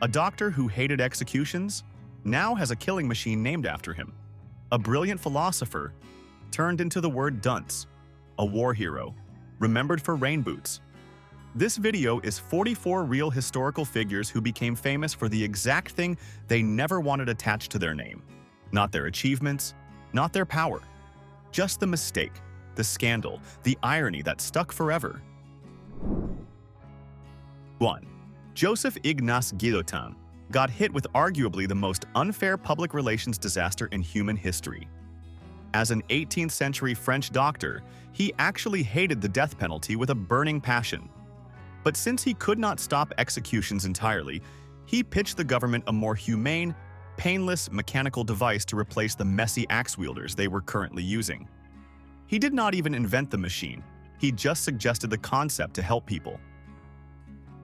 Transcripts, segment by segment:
A doctor who hated executions now has a killing machine named after him. A brilliant philosopher turned into the word dunce. A war hero, remembered for rain boots. This video is 44 real historical figures who became famous for the exact thing they never wanted attached to their name. Not their achievements, not their power. Just the mistake, the scandal, the irony that stuck forever. 1. Joseph Ignaz Guillotin got hit with arguably the most unfair public relations disaster in human history. As an 18th century French doctor, he actually hated the death penalty with a burning passion. But since he could not stop executions entirely, he pitched the government a more humane, painless mechanical device to replace the messy axe wielders they were currently using. He did not even invent the machine, he just suggested the concept to help people.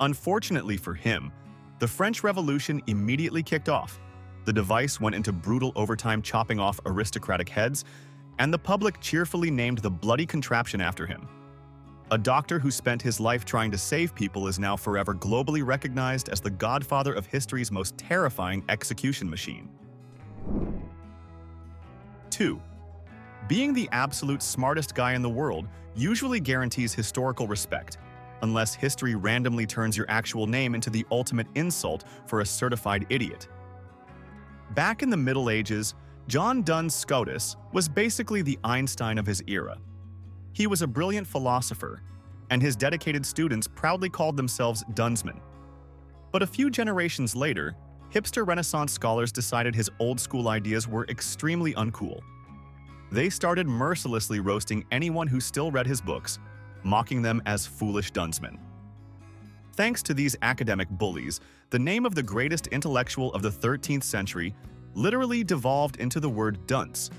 Unfortunately for him, the French Revolution immediately kicked off. The device went into brutal overtime chopping off aristocratic heads, and the public cheerfully named the bloody contraption after him. A doctor who spent his life trying to save people is now forever globally recognized as the godfather of history's most terrifying execution machine. 2. Being the absolute smartest guy in the world usually guarantees historical respect, unless history randomly turns your actual name into the ultimate insult for a certified idiot. Back in the Middle Ages, John Duns Scotus was basically the Einstein of his era. He was a brilliant philosopher, and his dedicated students proudly called themselves Dunsmen. But a few generations later, hipster Renaissance scholars decided his old-school ideas were extremely uncool. They started mercilessly roasting anyone who still read his books, mocking them as foolish Dunsmen. Thanks to these academic bullies, the name of the greatest intellectual of the 13th century literally devolved into the word dunce.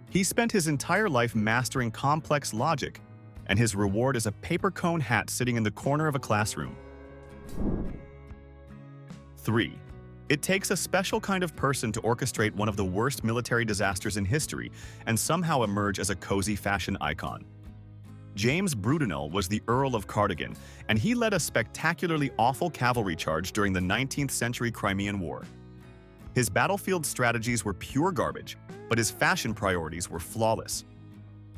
He spent his entire life mastering complex logic, and his reward is a paper cone hat sitting in the corner of a classroom. 3. It takes a special kind of person to orchestrate one of the worst military disasters in history and somehow emerge as a cozy fashion icon. James Brudenell was the Earl of Cardigan, and he led a spectacularly awful cavalry charge during the 19th century Crimean War. His battlefield strategies were pure garbage, but his fashion priorities were flawless.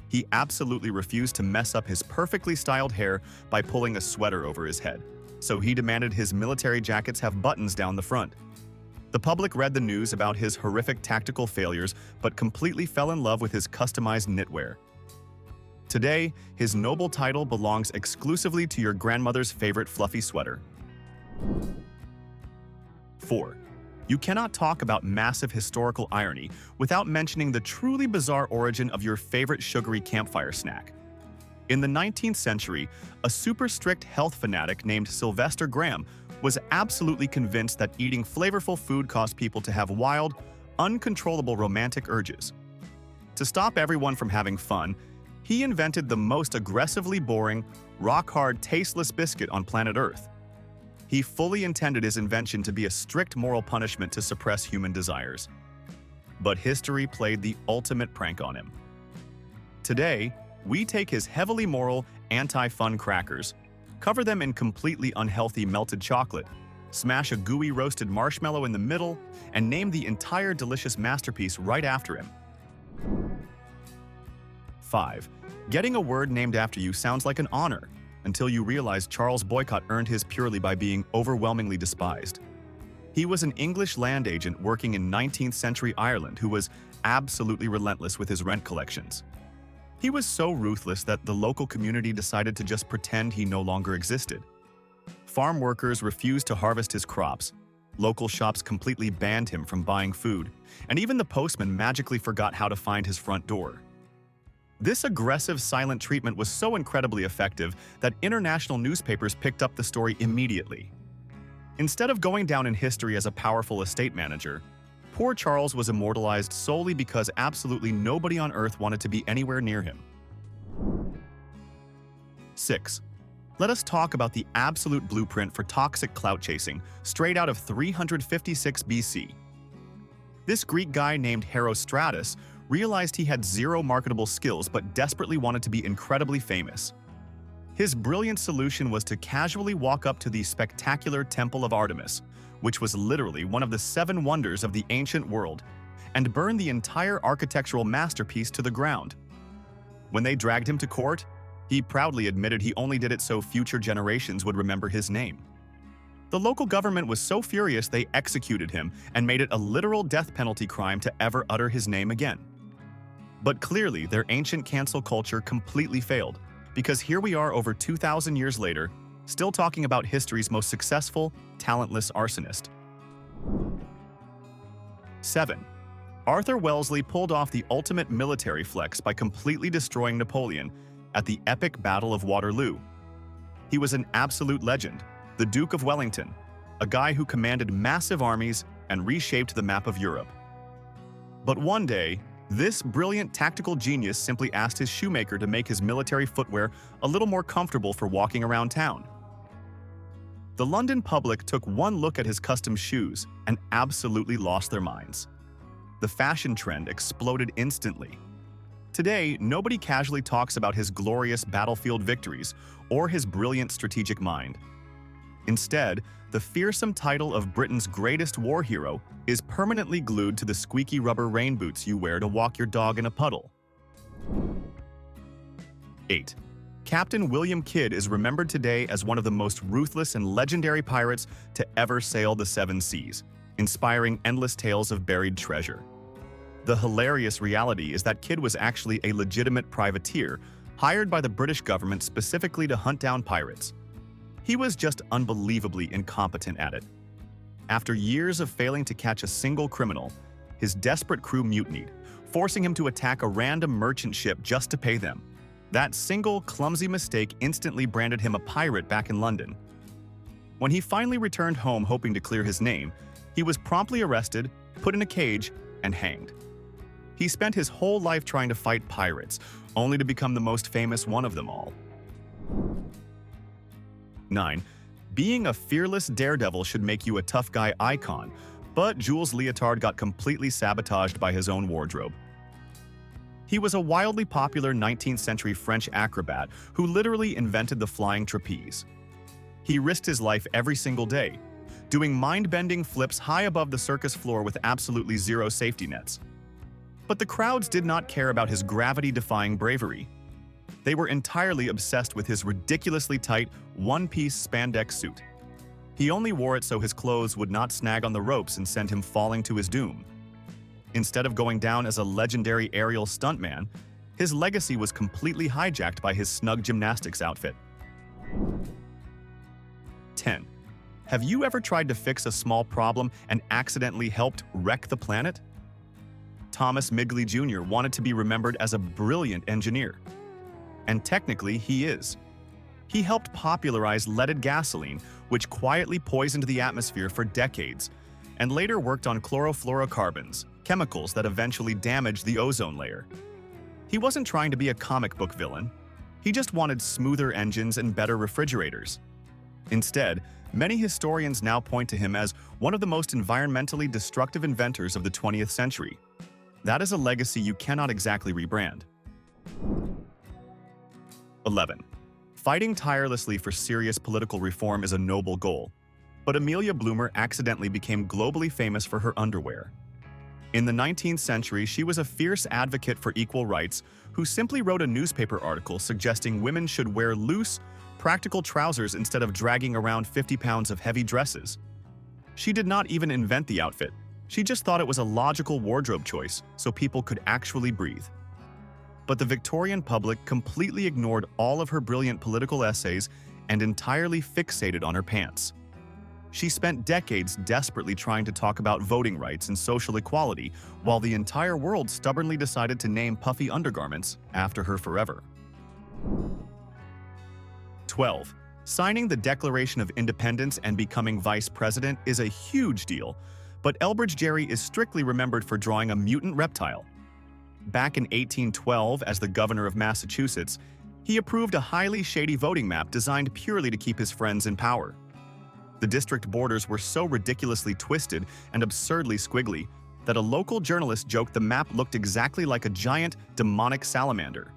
He absolutely refused to mess up his perfectly styled hair by pulling a sweater over his head, so he demanded his military jackets have buttons down the front. The public read the news about his horrific tactical failures, but completely fell in love with his customized knitwear. Today, his noble title belongs exclusively to your grandmother's favorite fluffy sweater. 4. You cannot talk about massive historical irony without mentioning the truly bizarre origin of your favorite sugary campfire snack. In the 19th century, a super strict health fanatic named Sylvester Graham was absolutely convinced that eating flavorful food caused people to have wild, uncontrollable romantic urges. To stop everyone from having fun, he invented the most aggressively boring, rock-hard, tasteless biscuit on planet Earth. He fully intended his invention to be a strict moral punishment to suppress human desires. But history played the ultimate prank on him. Today, we take his heavily moral, anti-fun crackers, cover them in completely unhealthy melted chocolate, smash a gooey roasted marshmallow in the middle, and name the entire delicious masterpiece right after him. 5. Getting a word named after you sounds like an honor, until you realize Charles Boycott earned his purely by being overwhelmingly despised. He was an English land agent working in 19th century Ireland who was absolutely relentless with his rent collections. He was so ruthless that the local community decided to just pretend he no longer existed. Farm workers refused to harvest his crops, local shops completely banned him from buying food, and even the postman magically forgot how to find his front door. This aggressive silent treatment was so incredibly effective that international newspapers picked up the story immediately. Instead of going down in history as a powerful estate manager, poor Charles was immortalized solely because absolutely nobody on Earth wanted to be anywhere near him. 6. Let us talk about the absolute blueprint for toxic clout chasing, straight out of 356 BC. This Greek guy named Herostratus realized he had zero marketable skills but desperately wanted to be incredibly famous. His brilliant solution was to casually walk up to the spectacular Temple of Artemis, which was literally one of the 7 wonders of the ancient world, and burned the entire architectural masterpiece to the ground. When they dragged him to court, he proudly admitted he only did it so future generations would remember his name. The local government was so furious they executed him and made it a literal death penalty crime to ever utter his name again. But clearly, their ancient cancel culture completely failed, because here we are over 2,000 years later, still talking about history's most successful, talentless arsonist. 7. Arthur Wellesley pulled off the ultimate military flex by completely destroying Napoleon at the epic Battle of Waterloo. He was an absolute legend, the Duke of Wellington, a guy who commanded massive armies and reshaped the map of Europe. But one day, this brilliant tactical genius simply asked his shoemaker to make his military footwear a little more comfortable for walking around town. The London public took one look at his custom shoes and absolutely lost their minds. The fashion trend exploded instantly. Today, nobody casually talks about his glorious battlefield victories or his brilliant strategic mind. Instead, the fearsome title of Britain's greatest war hero is permanently glued to the squeaky rubber rain boots you wear to walk your dog in a puddle. 8. Captain William Kidd is remembered today as one of the most ruthless and legendary pirates to ever sail the 7 seas, inspiring endless tales of buried treasure. The hilarious reality is that Kidd was actually a legitimate privateer hired by the British government specifically to hunt down pirates. He was just unbelievably incompetent at it. After years of failing to catch a single criminal, his desperate crew mutinied, forcing him to attack a random merchant ship just to pay them. That single, clumsy mistake instantly branded him a pirate back in London. When he finally returned home hoping to clear his name, he was promptly arrested, put in a cage, and hanged. He spent his whole life trying to fight pirates, only to become the most famous one of them all. 9. Being a fearless daredevil should make you a tough guy icon, but Jules Léotard got completely sabotaged by his own wardrobe. He was a wildly popular 19th century French acrobat who literally invented the flying trapeze. He risked his life every single day, doing mind-bending flips high above the circus floor with absolutely zero safety nets. But the crowds did not care about his gravity-defying bravery. They were entirely obsessed with his ridiculously tight, one-piece spandex suit. He only wore it so his clothes would not snag on the ropes and send him falling to his doom. Instead of going down as a legendary aerial stuntman, his legacy was completely hijacked by his snug gymnastics outfit. 10. Have you ever tried to fix a small problem and accidentally helped wreck the planet? Thomas Migley Jr. wanted to be remembered as a brilliant engineer. And technically, he is. He helped popularize leaded gasoline, which quietly poisoned the atmosphere for decades, and later worked on chlorofluorocarbons, chemicals that eventually damaged the ozone layer. He wasn't trying to be a comic book villain. He just wanted smoother engines and better refrigerators. Instead, many historians now point to him as one of the most environmentally destructive inventors of the 20th century. That is a legacy you cannot exactly rebrand. 11. Fighting tirelessly for serious political reform is a noble goal, but Amelia Bloomer accidentally became globally famous for her underwear. In the 19th century, she was a fierce advocate for equal rights who simply wrote a newspaper article suggesting women should wear loose, practical trousers instead of dragging around 50 pounds of heavy dresses. She did not even invent the outfit. She just thought it was a logical wardrobe choice so people could actually breathe. But the Victorian public completely ignored all of her brilliant political essays and entirely fixated on her pants. She spent decades desperately trying to talk about voting rights and social equality, while the entire world stubbornly decided to name puffy undergarments after her forever. 12. Signing the Declaration of Independence and becoming vice president is a huge deal, but Elbridge Gerry is strictly remembered for drawing a mutant reptile. Back in 1812, as the governor of Massachusetts, he approved a highly shady voting map designed purely to keep his friends in power. The district borders were so ridiculously twisted and absurdly squiggly that a local journalist joked the map looked exactly like a giant, demonic salamander.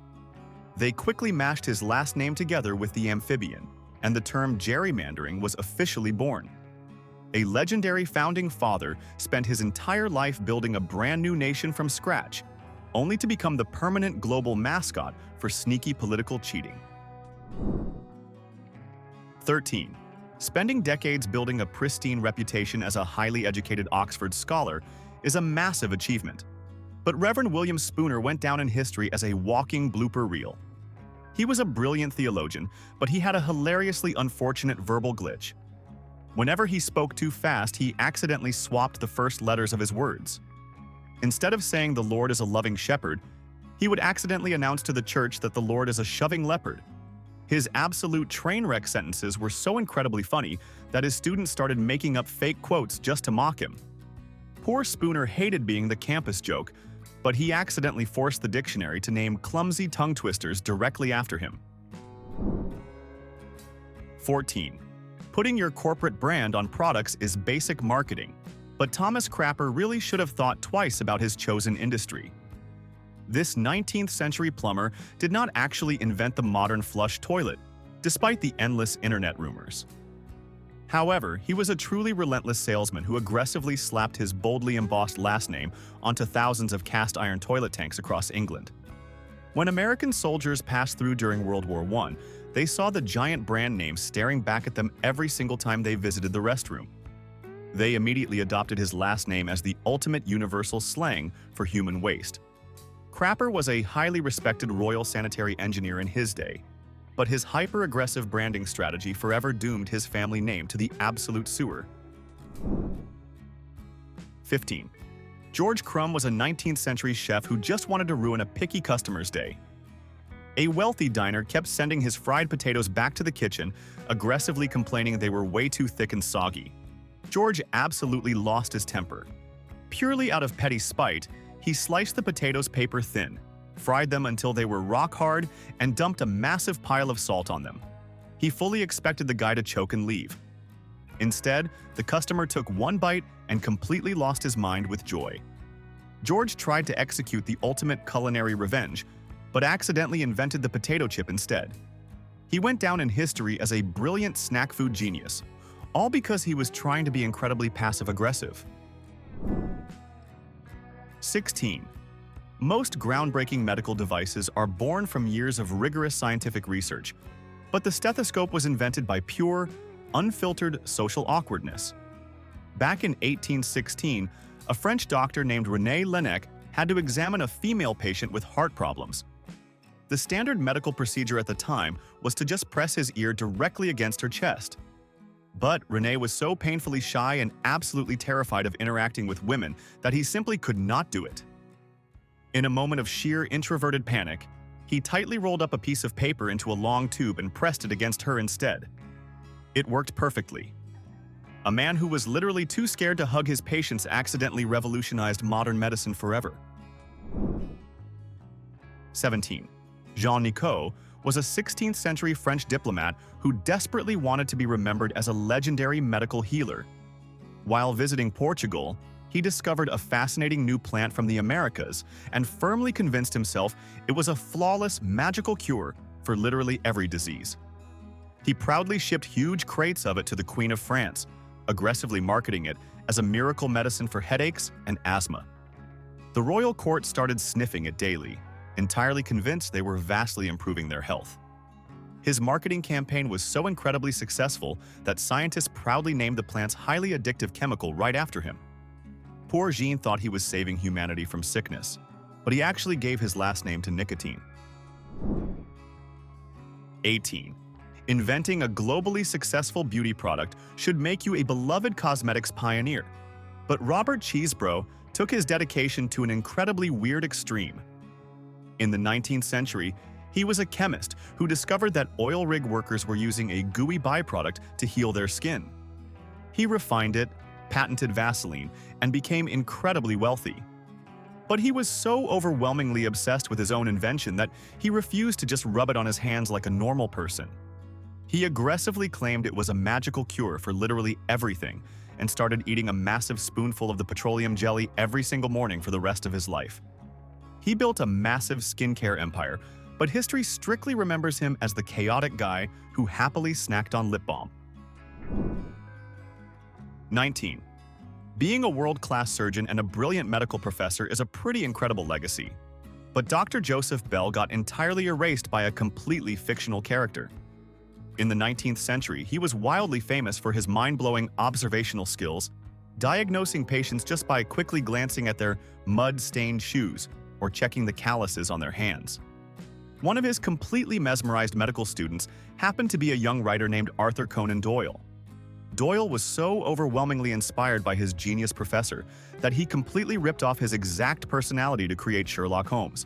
They quickly mashed his last name together with the amphibian, and the term gerrymandering was officially born. A legendary founding father spent his entire life building a brand new nation from scratch, only to become the permanent global mascot for sneaky political cheating. 13. Spending decades building a pristine reputation as a highly educated Oxford scholar is a massive achievement. But Reverend William Spooner went down in history as a walking blooper reel. He was a brilliant theologian, but he had a hilariously unfortunate verbal glitch. Whenever he spoke too fast, he accidentally swapped the first letters of his words. Instead of saying the Lord is a loving shepherd, he would accidentally announce to the church that the Lord is a shoving leopard. His absolute train wreck sentences were so incredibly funny that his students started making up fake quotes just to mock him. Poor Spooner hated being the campus joke, but he accidentally forced the dictionary to name clumsy tongue twisters directly after him. 14. Putting your corporate brand on products is basic marketing, but Thomas Crapper really should have thought twice about his chosen industry. This 19th century plumber did not actually invent the modern flush toilet, despite the endless internet rumors. However, he was a truly relentless salesman who aggressively slapped his boldly embossed last name onto thousands of cast iron toilet tanks across England. When American soldiers passed through during World War I, they saw the giant brand name staring back at them every single time they visited the restroom. They immediately adopted his last name as the ultimate universal slang for human waste. Crapper was a highly respected Royal Sanitary Engineer in his day, but his hyper-aggressive branding strategy forever doomed his family name to the absolute sewer. 15. George Crumb was a 19th century chef who just wanted to ruin a picky customer's day. A wealthy diner kept sending his fried potatoes back to the kitchen, aggressively complaining they were way too thick and soggy. George absolutely lost his temper. Purely out of petty spite, he sliced the potatoes paper thin, fried them until they were rock hard, and dumped a massive pile of salt on them. He fully expected the guy to choke and leave. Instead, the customer took one bite and completely lost his mind with joy. George tried to execute the ultimate culinary revenge, but accidentally invented the potato chip instead. He went down in history as a brilliant snack food genius, all because he was trying to be incredibly passive-aggressive. 16. Most groundbreaking medical devices are born from years of rigorous scientific research, but the stethoscope was invented by pure, unfiltered social awkwardness. Back in 1816, a French doctor named René Laennec had to examine a female patient with heart problems. The standard medical procedure at the time was to just press his ear directly against her chest. But René was so painfully shy and absolutely terrified of interacting with women that he simply could not do it. In a moment of sheer introverted panic, he tightly rolled up a piece of paper into a long tube and pressed it against her instead. It worked perfectly. A man who was literally too scared to hug his patients accidentally revolutionized modern medicine forever. 17. Jean Nicot was a 16th century French diplomat who desperately wanted to be remembered as a legendary medical healer. While visiting Portugal, he discovered a fascinating new plant from the Americas and firmly convinced himself it was a flawless, magical cure for literally every disease. He proudly shipped huge crates of it to the Queen of France, aggressively marketing it as a miracle medicine for headaches and asthma. The royal court started sniffing it daily, entirely convinced they were vastly improving their health. His marketing campaign was so incredibly successful that scientists proudly named the plant's highly addictive chemical right after him. Poor Jean thought he was saving humanity from sickness, but he actually gave his last name to nicotine. 18. Inventing a globally successful beauty product should make you a beloved cosmetics pioneer, but Robert Cheesebro took his dedication to an incredibly weird extreme. In the 19th century, he was a chemist who discovered that oil rig workers were using a gooey byproduct to heal their skin. He refined it, patented Vaseline, and became incredibly wealthy. But he was so overwhelmingly obsessed with his own invention that he refused to just rub it on his hands like a normal person. He aggressively claimed it was a magical cure for literally everything and started eating a massive spoonful of the petroleum jelly every single morning for the rest of his life. He built a massive skincare empire, but history strictly remembers him as the chaotic guy who happily snacked on lip balm. 19. Being a world-class surgeon and a brilliant medical professor is a pretty incredible legacy. But Dr. Joseph Bell got entirely erased by a completely fictional character. In the 19th century, he was wildly famous for his mind-blowing observational skills, diagnosing patients just by quickly glancing at their mud-stained shoes or checking the calluses on their hands. One of his completely mesmerized medical students happened to be a young writer named Arthur Conan Doyle. Doyle was so overwhelmingly inspired by his genius professor that he completely ripped off his exact personality to create Sherlock Holmes.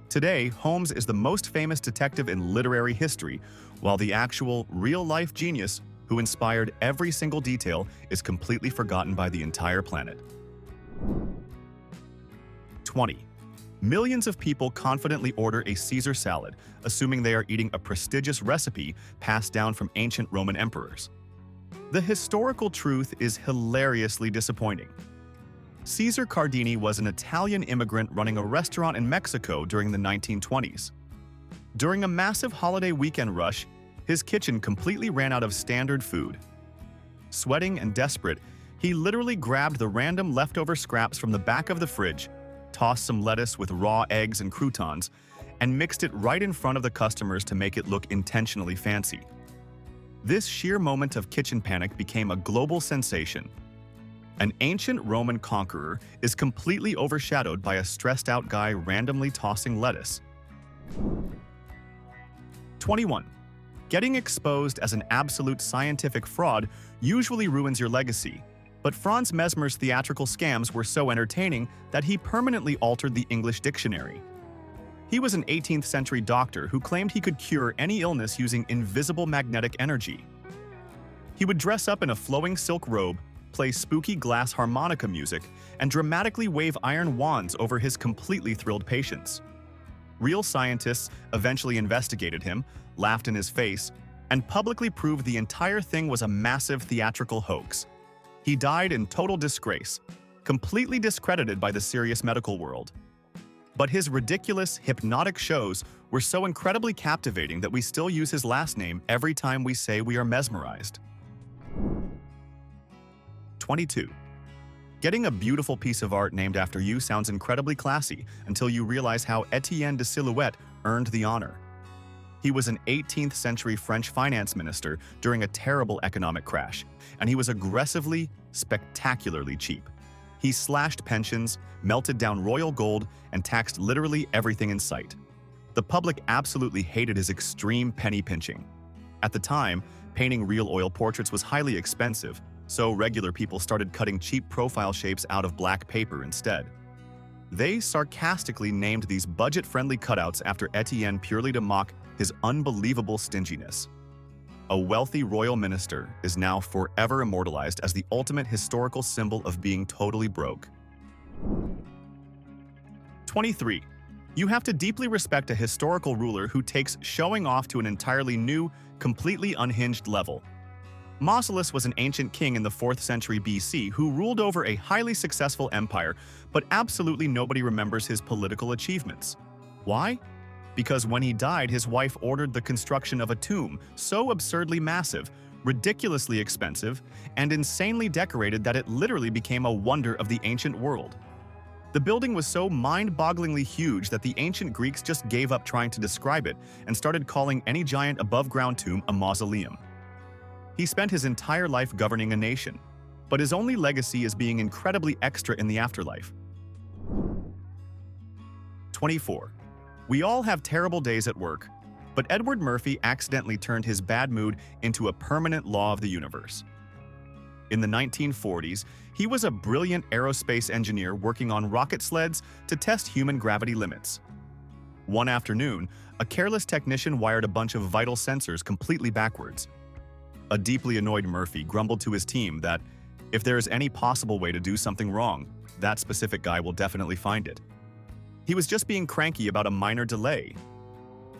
Today, Holmes is the most famous detective in literary history, while the actual, real-life genius who inspired every single detail is completely forgotten by the entire planet. 20. Millions of people confidently order a Caesar salad, assuming they are eating a prestigious recipe passed down from ancient Roman emperors. The historical truth is hilariously disappointing. Caesar Cardini was an Italian immigrant running a restaurant in Mexico during the 1920s. During a massive holiday weekend rush, his kitchen completely ran out of standard food. Sweating and desperate, he literally grabbed the random leftover scraps from the back of the fridge, tossed some lettuce with raw eggs and croutons, and mixed it right in front of the customers to make it look intentionally fancy. This sheer moment of kitchen panic became a global sensation. An ancient Roman conqueror is completely overshadowed by a stressed-out guy randomly tossing lettuce. 21. Getting exposed as an absolute scientific fraud usually ruins your legacy, but Franz Mesmer's theatrical scams were so entertaining that he permanently altered the English dictionary. He was an 18th century doctor who claimed he could cure any illness using invisible magnetic energy. He would dress up in a flowing silk robe, play spooky glass harmonica music, and dramatically wave iron wands over his completely thrilled patients. Real scientists eventually investigated him, laughed in his face, and publicly proved the entire thing was a massive theatrical hoax. He died in total disgrace, completely discredited by the serious medical world. But his ridiculous, hypnotic shows were so incredibly captivating that we still use his last name every time we say we are mesmerized. 22. Getting a beautiful piece of art named after you sounds incredibly classy until you realize how Etienne de Silhouette earned the honor. He was an 18th century French finance minister during a terrible economic crash, and he was aggressively, spectacularly cheap. He slashed pensions, melted down royal gold, and taxed literally everything in sight. The public absolutely hated his extreme penny pinching. At the time, painting real oil portraits was highly expensive, so regular people started cutting cheap profile shapes out of black paper instead. They sarcastically named these budget-friendly cutouts after Etienne purely to mock his unbelievable stinginess. A wealthy royal minister is now forever immortalized as the ultimate historical symbol of being totally broke. 23. You have to deeply respect a historical ruler who takes showing off to an entirely new, completely unhinged level. Mausolus was an ancient king in the 4th century BC who ruled over a highly successful empire, but absolutely nobody remembers his political achievements. Why? Because when he died, his wife ordered the construction of a tomb so absurdly massive, ridiculously expensive, and insanely decorated that it literally became a wonder of the ancient world. The building was so mind-bogglingly huge that the ancient Greeks just gave up trying to describe it and started calling any giant above-ground tomb a mausoleum. He spent his entire life governing a nation, but his only legacy is being incredibly extra in the afterlife. 24. We all have terrible days at work, but Edward Murphy accidentally turned his bad mood into a permanent law of the universe. In the 1940s, he was a brilliant aerospace engineer working on rocket sleds to test human gravity limits. One afternoon, a careless technician wired a bunch of vital sensors completely backwards. A deeply annoyed Murphy grumbled to his team that if there is any possible way to do something wrong, that specific guy will definitely find it. He was just being cranky about a minor delay.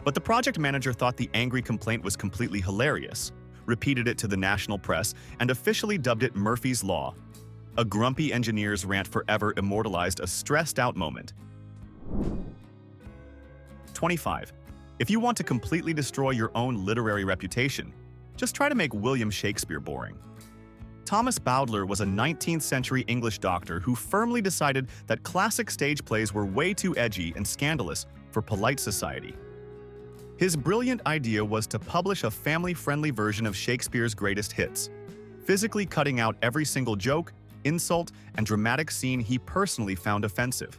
But the project manager thought the angry complaint was completely hilarious, repeated it to the national press, and officially dubbed it Murphy's Law. A grumpy engineer's rant forever immortalized a stressed-out moment. 25. If you want to completely destroy your own literary reputation, just try to make William Shakespeare boring. Thomas Bowdler was a 19th-century English doctor who firmly decided that classic stage plays were way too edgy and scandalous for polite society. His brilliant idea was to publish a family-friendly version of Shakespeare's greatest hits, physically cutting out every single joke, insult, and dramatic scene he personally found offensive.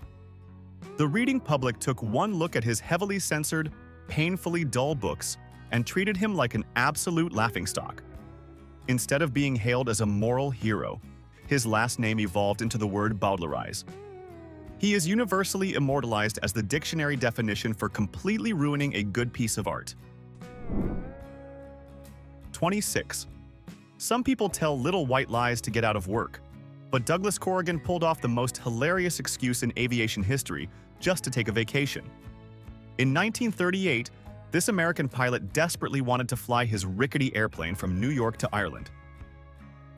The reading public took one look at his heavily censored, painfully dull books and treated him like an absolute laughingstock. Instead of being hailed as a moral hero, his last name evolved into the word Bowdlerize. He is universally immortalized as the dictionary definition for completely ruining a good piece of art. 26. Some people tell little white lies to get out of work, but Douglas Corrigan pulled off the most hilarious excuse in aviation history just to take a vacation. In 1938, this American pilot desperately wanted to fly his rickety airplane from New York to Ireland.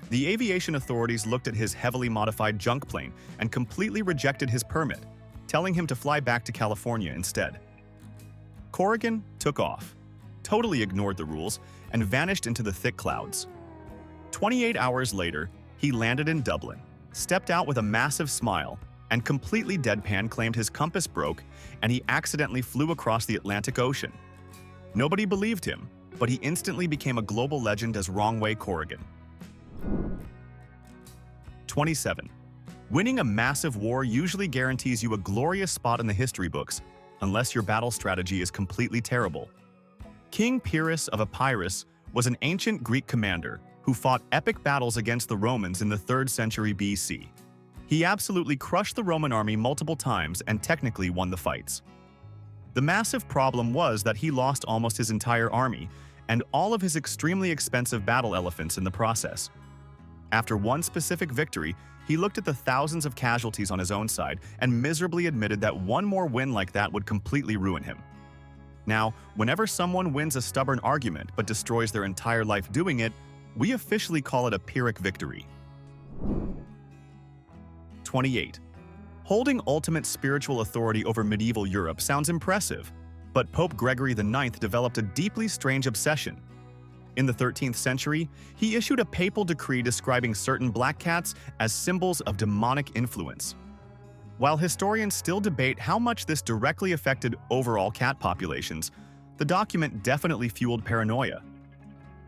The aviation authorities looked at his heavily modified junk plane and completely rejected his permit, telling him to fly back to California instead. Corrigan took off, totally ignored the rules, and vanished into the thick clouds. 28 hours later, he landed in Dublin, stepped out with a massive smile, and completely deadpan claimed his compass broke and he accidentally flew across the Atlantic Ocean. Nobody believed him, but he instantly became a global legend as Way Corrigan. 27. Winning a massive war usually guarantees you a glorious spot in the history books, unless your battle strategy is completely terrible. King Pyrrhic of Epirus was an ancient Greek commander who fought epic battles against the Romans in the 3rd century BC. He absolutely crushed the Roman army multiple times and technically won the fights. The massive problem was that he lost almost his entire army and all of his extremely expensive battle elephants in the process. After one specific victory, he looked at the thousands of casualties on his own side and miserably admitted that one more win like that would completely ruin him. Now, whenever someone wins a stubborn argument but destroys their entire life doing it, we officially call it a Pyrrhic victory. 28. Holding ultimate spiritual authority over medieval Europe sounds impressive, but Pope Gregory IX developed a deeply strange obsession. In the 13th century, he issued a papal decree describing certain black cats as symbols of demonic influence. While historians still debate how much this directly affected overall cat populations, the document definitely fueled paranoia.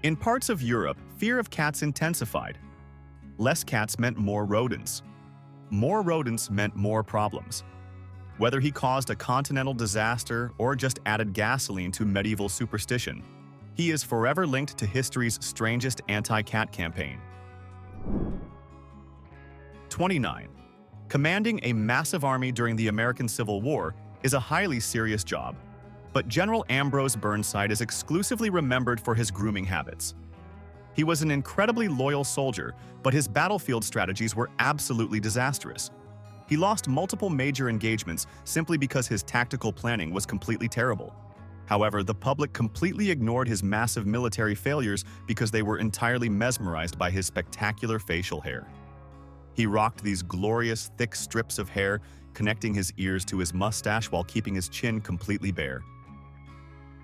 In parts of Europe, fear of cats intensified. Less cats meant more rodents. More rodents meant more problems. Whether he caused a continental disaster or just added gasoline to medieval superstition, he is forever linked to history's strangest anti-cat campaign. 29. Commanding a massive army during the American Civil War is a highly serious job, but General Ambrose Burnside is exclusively remembered for his grooming habits. He was an incredibly loyal soldier, but his battlefield strategies were absolutely disastrous. He lost multiple major engagements simply because his tactical planning was completely terrible. However, the public completely ignored his massive military failures because they were entirely mesmerized by his spectacular facial hair. He rocked these glorious, thick strips of hair, connecting his ears to his mustache while keeping his chin completely bare.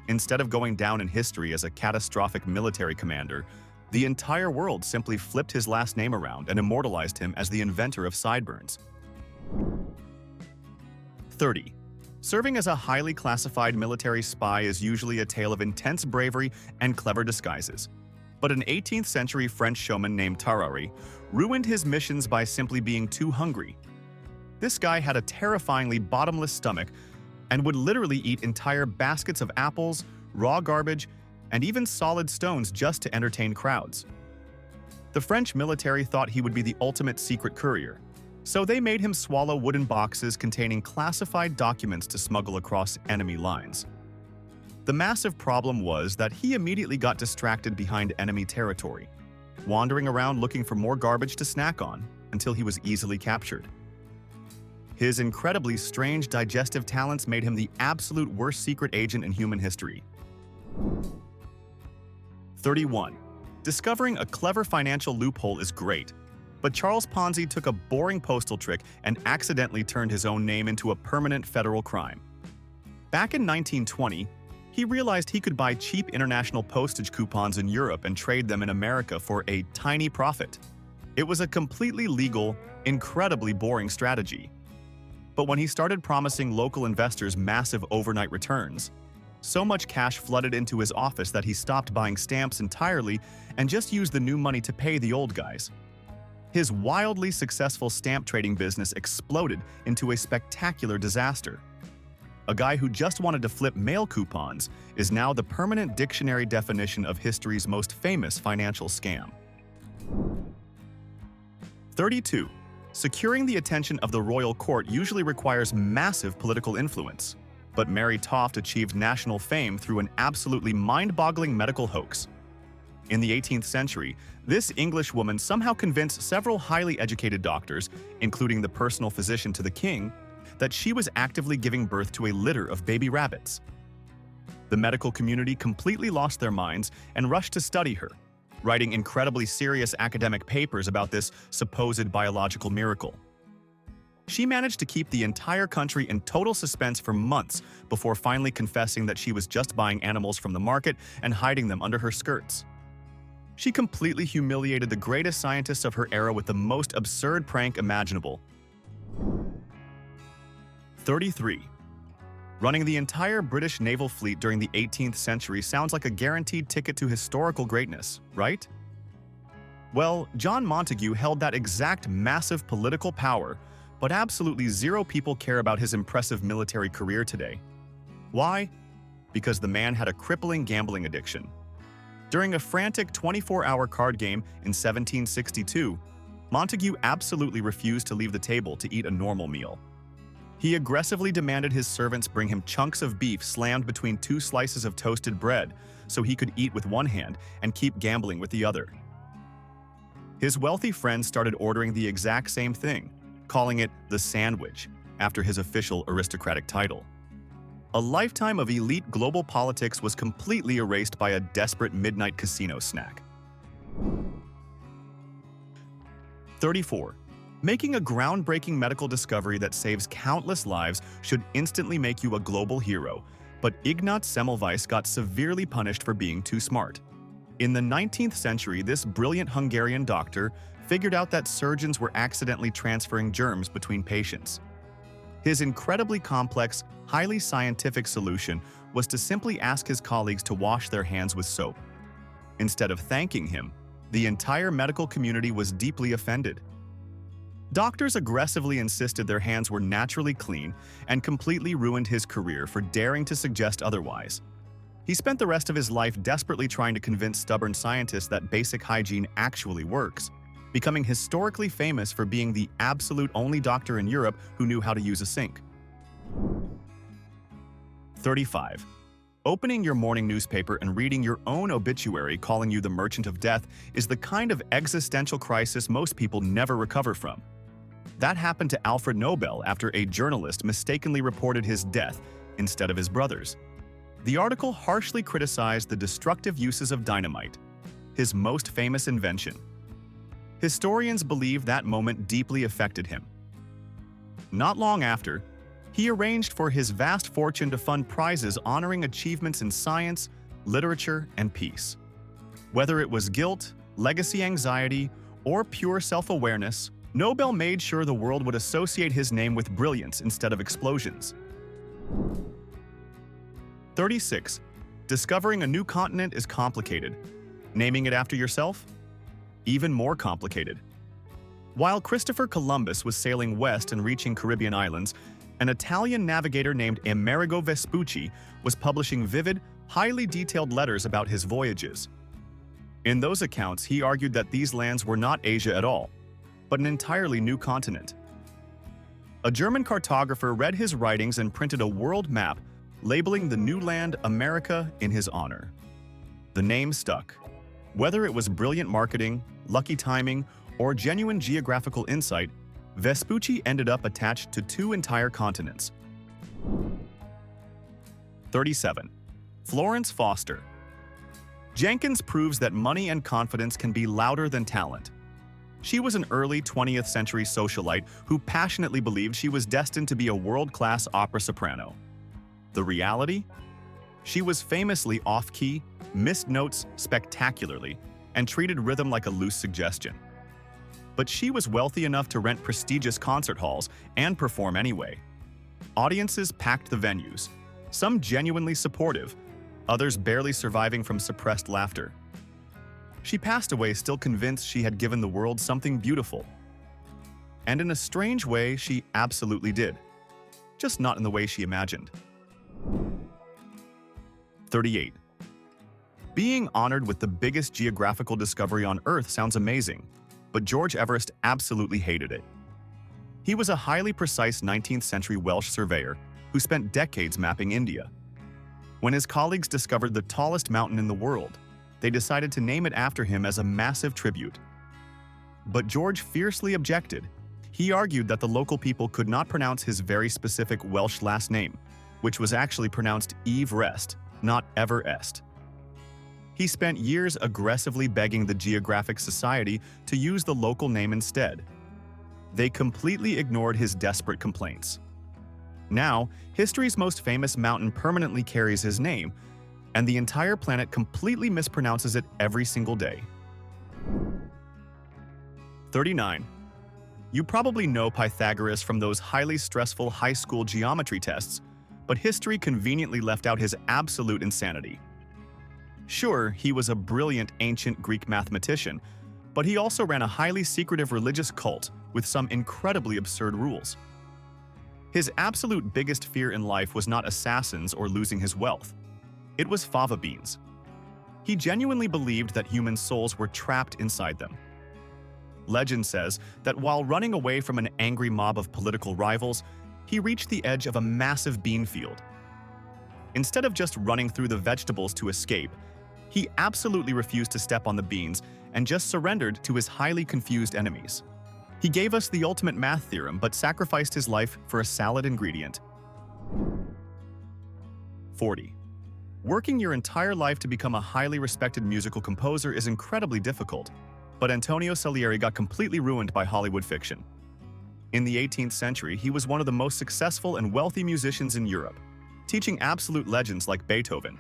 Instead of going down in history as a catastrophic military commander, the entire world simply flipped his last name around and immortalized him as the inventor of sideburns. 30. Serving as a highly classified military spy is usually a tale of intense bravery and clever disguises. But an 18th century French showman named Tarare ruined his missions by simply being too hungry. This guy had a terrifyingly bottomless stomach and would literally eat entire baskets of apples, raw garbage, and even solid stones just to entertain crowds. The French military thought he would be the ultimate secret courier, so they made him swallow wooden boxes containing classified documents to smuggle across enemy lines. The massive problem was that he immediately got distracted behind enemy territory, wandering around looking for more garbage to snack on until he was easily captured. His incredibly strange digestive talents made him the absolute worst secret agent in human history. 31. Discovering a clever financial loophole is great, but Charles Ponzi took a boring postal trick and accidentally turned his own name into a permanent federal crime. Back in 1920, he realized he could buy cheap international postage coupons in Europe and trade them in America for a tiny profit. It was a completely legal, incredibly boring strategy. But when he started promising local investors massive overnight returns, so much cash flooded into his office that he stopped buying stamps entirely and just used the new money to pay the old guys. His wildly successful stamp trading business exploded into a spectacular disaster. A guy who just wanted to flip mail coupons is now the permanent dictionary definition of history's most famous financial scam. 32. Securing the attention of the royal court usually requires massive political influence, but Mary Toft achieved national fame through an absolutely mind-boggling medical hoax. In the 18th century, this English woman somehow convinced several highly educated doctors, including the personal physician to the king, that she was actively giving birth to a litter of baby rabbits. The medical community completely lost their minds and rushed to study her, writing incredibly serious academic papers about this supposed biological miracle. She managed to keep the entire country in total suspense for months before finally confessing that she was just buying animals from the market and hiding them under her skirts. She completely humiliated the greatest scientists of her era with the most absurd prank imaginable. 33. Running the entire British naval fleet during the 18th century sounds like a guaranteed ticket to historical greatness, right? Well, John Montagu held that exact massive political power, but absolutely zero people care about his impressive military career today. Why? Because the man had a crippling gambling addiction. During a frantic 24-hour card game in 1762, Montagu absolutely refused to leave the table to eat a normal meal. He aggressively demanded his servants bring him chunks of beef slammed between two slices of toasted bread so he could eat with one hand and keep gambling with the other. His wealthy friends started ordering the exact same thing, calling it the sandwich, after his official aristocratic title. A lifetime of elite global politics was completely erased by a desperate midnight casino snack. 34. Making a groundbreaking medical discovery that saves countless lives should instantly make you a global hero, but Ignaz Semmelweis got severely punished for being too smart. In the 19th century, this brilliant Hungarian doctor figured out that surgeons were accidentally transferring germs between patients. His incredibly complex, highly scientific solution was to simply ask his colleagues to wash their hands with soap. Instead of thanking him, the entire medical community was deeply offended. Doctors aggressively insisted their hands were naturally clean and completely ruined his career for daring to suggest otherwise. He spent the rest of his life desperately trying to convince stubborn scientists that basic hygiene actually works, becoming historically famous for being the absolute only doctor in Europe who knew how to use a sink. 35. Opening your morning newspaper and reading your own obituary calling you the Merchant of Death is the kind of existential crisis most people never recover from. That happened to Alfred Nobel after a journalist mistakenly reported his death instead of his brother's. The article harshly criticized the destructive uses of dynamite, his most famous invention. Historians believe that moment deeply affected him. Not long after, he arranged for his vast fortune to fund prizes honoring achievements in science, literature, and peace. Whether it was guilt, legacy anxiety, or pure self-awareness, Nobel made sure the world would associate his name with brilliance instead of explosions. 36. Discovering a new continent is complicated. Naming it after yourself? Even more complicated. While Christopher Columbus was sailing west and reaching Caribbean islands, an Italian navigator named Amerigo Vespucci was publishing vivid, highly detailed letters about his voyages. In those accounts, he argued that these lands were not Asia at all, but an entirely new continent. A German cartographer read his writings and printed a world map, labeling the new land America in his honor. The name stuck. Whether it was brilliant marketing, lucky timing, or genuine geographical insight, Vespucci ended up attached to two entire continents. 37. Florence Foster. Jenkins proves that money and confidence can be louder than talent. She was an early 20th century socialite who passionately believed she was destined to be a world-class opera soprano. The reality? She was famously off-key, missed notes spectacularly, and treated rhythm like a loose suggestion. but she was wealthy enough to rent prestigious concert halls and perform anyway. Audiences packed the venues, some genuinely supportive, others barely surviving from suppressed laughter. She passed away still convinced she had given the world something beautiful. And in a strange way, she absolutely did. Just not in the way she imagined. 38. Being honored with the biggest geographical discovery on Earth sounds amazing, but George Everest absolutely hated it. He was a highly precise 19th century Welsh surveyor who spent decades mapping India. When his colleagues discovered the tallest mountain in the world, they decided to name it after him as a massive tribute. But George fiercely objected. He argued that the local people could not pronounce his very specific Welsh last name, which was actually pronounced Everest, not Everest. He spent years aggressively begging the Geographic Society to use the local name instead. They completely ignored his desperate complaints. Now, history's most famous mountain permanently carries his name, and the entire planet completely mispronounces it every single day. 39. You probably know Pythagoras from those highly stressful high school geometry tests, but history conveniently left out his absolute insanity. Sure, he was a brilliant ancient Greek mathematician, but he also ran a highly secretive religious cult with some incredibly absurd rules. His absolute biggest fear in life was not assassins or losing his wealth. It was fava beans. He genuinely believed that human souls were trapped inside them. Legend says that while running away from an angry mob of political rivals, he reached the edge of a massive bean field. Instead of just running through the vegetables to escape, he absolutely refused to step on the beans and just surrendered to his highly confused enemies. He gave us the ultimate math theorem but sacrificed his life for a salad ingredient. 40. Working your entire life to become a highly respected musical composer is incredibly difficult, but Antonio Salieri got completely ruined by Hollywood fiction. In the 18th century, he was one of the most successful and wealthy musicians in Europe, teaching absolute legends like Beethoven.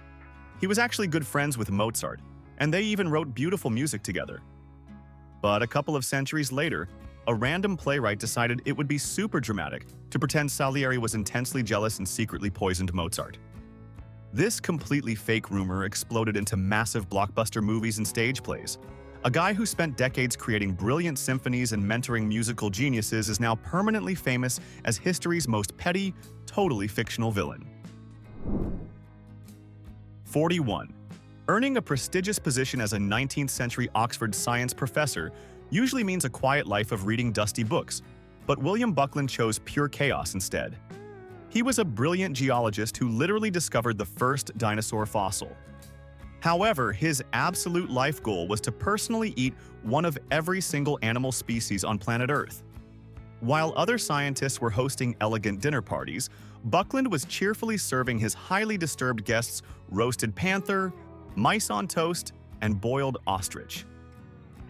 He was actually good friends with Mozart, and they even wrote beautiful music together. But a couple of centuries later, a random playwright decided it would be super dramatic to pretend Salieri was intensely jealous and secretly poisoned Mozart. This completely fake rumor exploded into massive blockbuster movies and stage plays. A guy who spent decades creating brilliant symphonies and mentoring musical geniuses is now permanently famous as history's most petty, totally fictional villain. 41. Earning a prestigious position as a 19th century Oxford science professor usually means a quiet life of reading dusty books, but William Buckland chose pure chaos instead. He was a brilliant geologist who literally discovered the first dinosaur fossil. However, his absolute life goal was to personally eat one of every single animal species on planet Earth. While other scientists were hosting elegant dinner parties, Buckland was cheerfully serving his highly disturbed guests roasted panther, mice on toast, and boiled ostrich.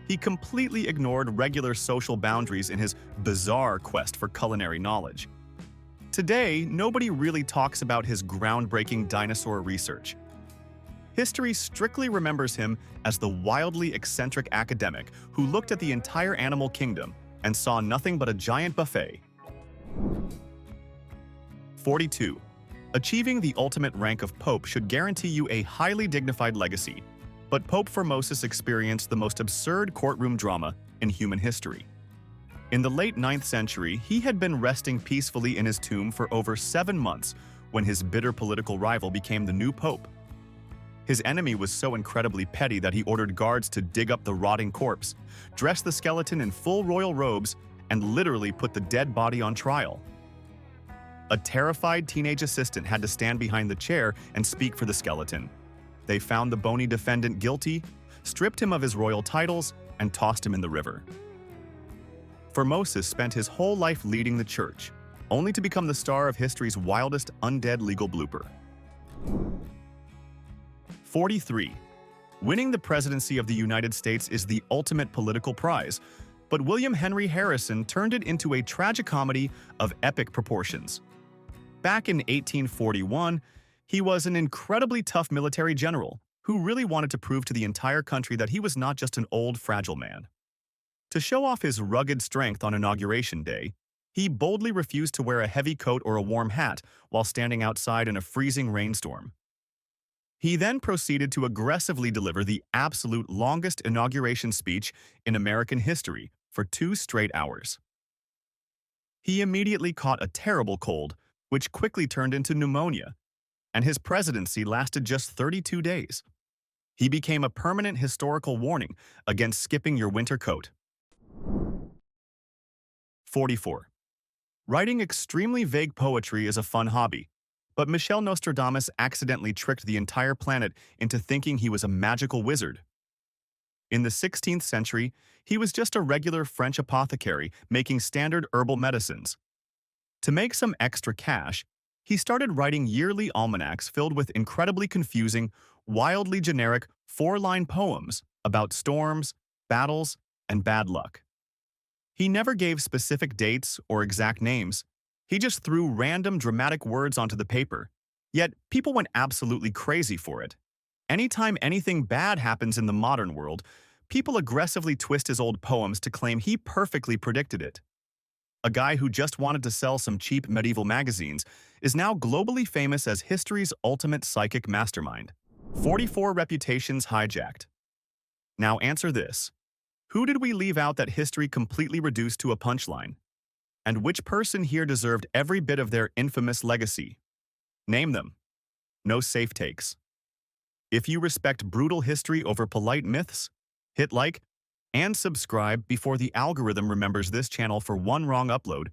He completely ignored regular social boundaries in his bizarre quest for culinary knowledge. Today, nobody really talks about his groundbreaking dinosaur research. History strictly remembers him as the wildly eccentric academic who looked at the entire animal kingdom and saw nothing but a giant buffet. 42. Achieving the ultimate rank of Pope should guarantee you a highly dignified legacy, but Pope Formosus experienced the most absurd courtroom drama in human history. In the late 9th century, he had been resting peacefully in his tomb for over 7 months when his bitter political rival became the new pope. His enemy was so incredibly petty that he ordered guards to dig up the rotting corpse, dress the skeleton in full royal robes, and literally put the dead body on trial. A terrified teenage assistant had to stand behind the chair and speak for the skeleton. They found the bony defendant guilty, stripped him of his royal titles, and tossed him in the river. Formosus spent his whole life leading the church, only to become the star of history's wildest undead legal blooper. 43. Winning the presidency of the United States is the ultimate political prize, but William Henry Harrison turned it into a tragicomedy of epic proportions. Back in 1841, he was an incredibly tough military general who really wanted to prove to the entire country that he was not just an old, fragile man. To show off his rugged strength on Inauguration Day, he boldly refused to wear a heavy coat or a warm hat while standing outside in a freezing rainstorm. He then proceeded to aggressively deliver the absolute longest inauguration speech in American history for 2 straight hours. He immediately caught a terrible cold, which quickly turned into pneumonia, and his presidency lasted just 32 days. He became a permanent historical warning against skipping your winter coat. 44. Writing extremely vague poetry is a fun hobby, but Michel Nostradamus accidentally tricked the entire planet into thinking he was a magical wizard. In the 16th century, he was just a regular French apothecary making standard herbal medicines. To make some extra cash, he started writing yearly almanacs filled with incredibly confusing, wildly generic 4-line poems about storms, battles, and bad luck. He never gave specific dates or exact names. He just threw random dramatic words onto the paper, yet people went absolutely crazy for it. Anytime anything bad happens in the modern world, people aggressively twist his old poems to claim he perfectly predicted it. A guy who just wanted to sell some cheap medieval magazines is now globally famous as history's ultimate psychic mastermind. 44 reputations hijacked. Now answer this. Who did we leave out that history completely reduced to a punchline? And which person here deserved every bit of their infamous legacy? Name them. No safe takes. If you respect brutal history over polite myths, hit like and subscribe before the algorithm remembers this channel for one wrong upload